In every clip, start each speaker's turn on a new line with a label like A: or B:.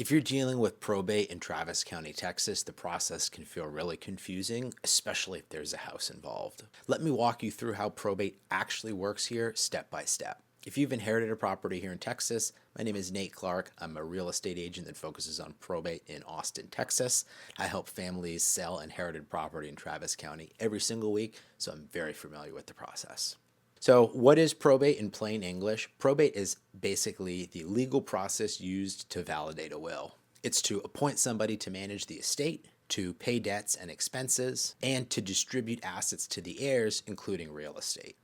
A: If you're dealing with probate in Travis County, Texas, the process can feel really confusing, especially if there's a house involved. Let me walk you through how probate actually works here step by step. If you've inherited a property here in Texas, my name is Nate Clark. I'm a real estate agent that focuses on probate in Austin, Texas. I help families sell inherited property in Travis County every single week, so I'm very familiar with the process. So, what is probate in plain English? Probate is basically the legal process used to validate a will. It's to appoint somebody to manage the estate, to pay debts and expenses, and to distribute assets to the heirs, including real estate.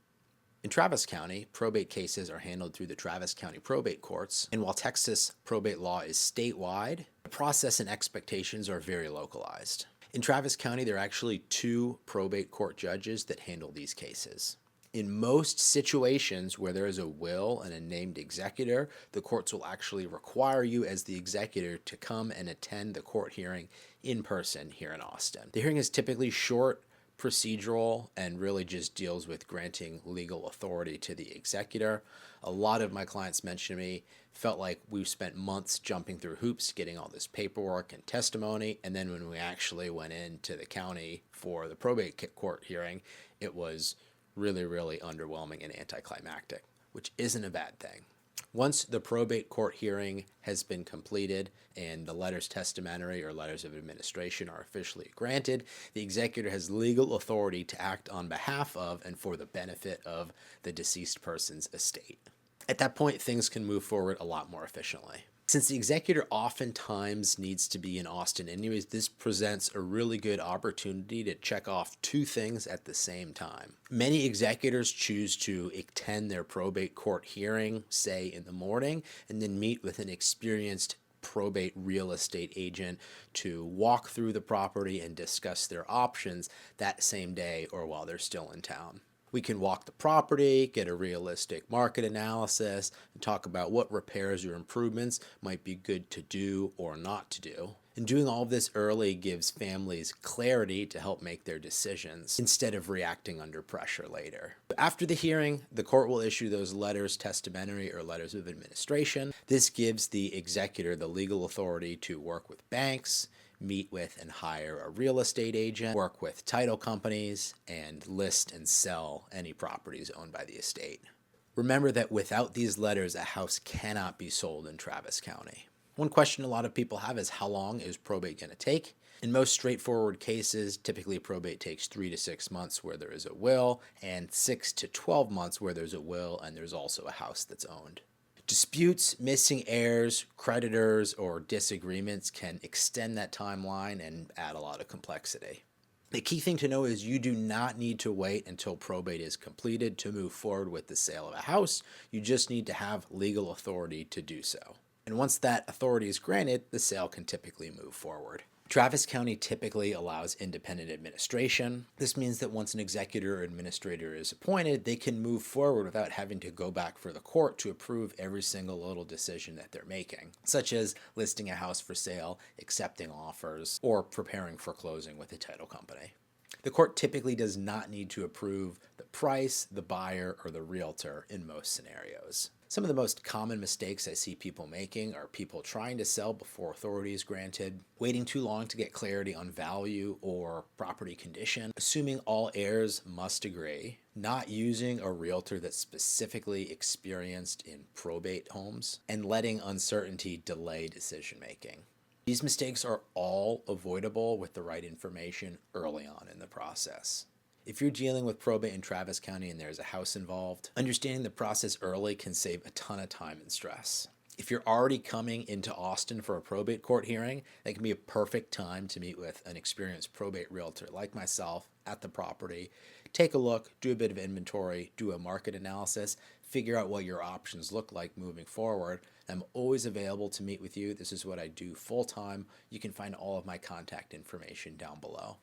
A: In Travis County, probate cases are handled through the Travis County probate courts, and while Texas probate law is statewide, the process and expectations are very localized. In Travis County, there are actually two probate court judges that handle these cases. In most situations where there is a will and a named executor, the courts will actually require you as the executor to come and attend the court hearing in person here in Austin. The hearing is typically short, procedural, and really just deals with granting legal authority to the executor. A lot of my clients mentioned to me felt like we've spent months jumping through hoops getting all this paperwork and testimony, and then when we actually went into the county for the probate court hearing, it was really underwhelming and anticlimactic, which isn't a bad thing. Once the probate court hearing has been completed and the letters testamentary or letters of administration are officially granted, the executor has legal authority to act on behalf of and for the benefit of the deceased person's estate. At that point, things can move forward a lot more efficiently. Since the executor oftentimes needs to be in Austin anyways, this presents a really good opportunity to check off two things at the same time. Many executors choose to attend their probate court hearing, say in the morning, and then meet with an experienced probate real estate agent to walk through the property and discuss their options that same day or while they're still in town. We can walk the property, get a realistic market analysis, and talk about what repairs or improvements might be good to do or not to do. And doing all of this early gives families clarity to help make their decisions instead of reacting under pressure later. After the hearing, the court will issue those letters testamentary or letters of administration. This gives the executor the legal authority to work with banks, meet with and hire a real estate agent, work with title companies, and list and sell any properties owned by the estate. Remember that without these letters, a house cannot be sold in Travis County. One question a lot of people have is how long is probate going to take? In most straightforward cases, typically probate takes 3 to 6 months where there is a will, and 6 to 12 months where there's a will and there's also a house that's owned. Disputes, missing heirs, creditors, or disagreements can extend that timeline and add a lot of complexity. The key thing to know is you do not need to wait until probate is completed to move forward with the sale of a house. You just need to have legal authority to do so. And once that authority is granted, the sale can typically move forward. Travis County typically allows independent administration. This means that once an executor or administrator is appointed, they can move forward without having to go back for the court to approve every single little decision that they're making, such as listing a house for sale, accepting offers, or preparing for closing with a title company. The court typically does not need to approve the price, the buyer, or the realtor in most scenarios. Some of the most common mistakes I see people making are people trying to sell before authority is granted, waiting too long to get clarity on value or property condition, assuming all heirs must agree, not using a realtor that's specifically experienced in probate homes, and letting uncertainty delay decision making. These mistakes are all avoidable with the right information early on in the process. If you're dealing with probate in Travis County and there's a house involved, understanding the process early can save a ton of time and stress. If you're already coming into Austin for a probate court hearing, that can be a perfect time to meet with an experienced probate realtor like myself at the property, take a look, do a bit of inventory, do a market analysis, figure out what your options look like moving forward. I'm always available to meet with you. This is what I do full time. You can find all of my contact information down below.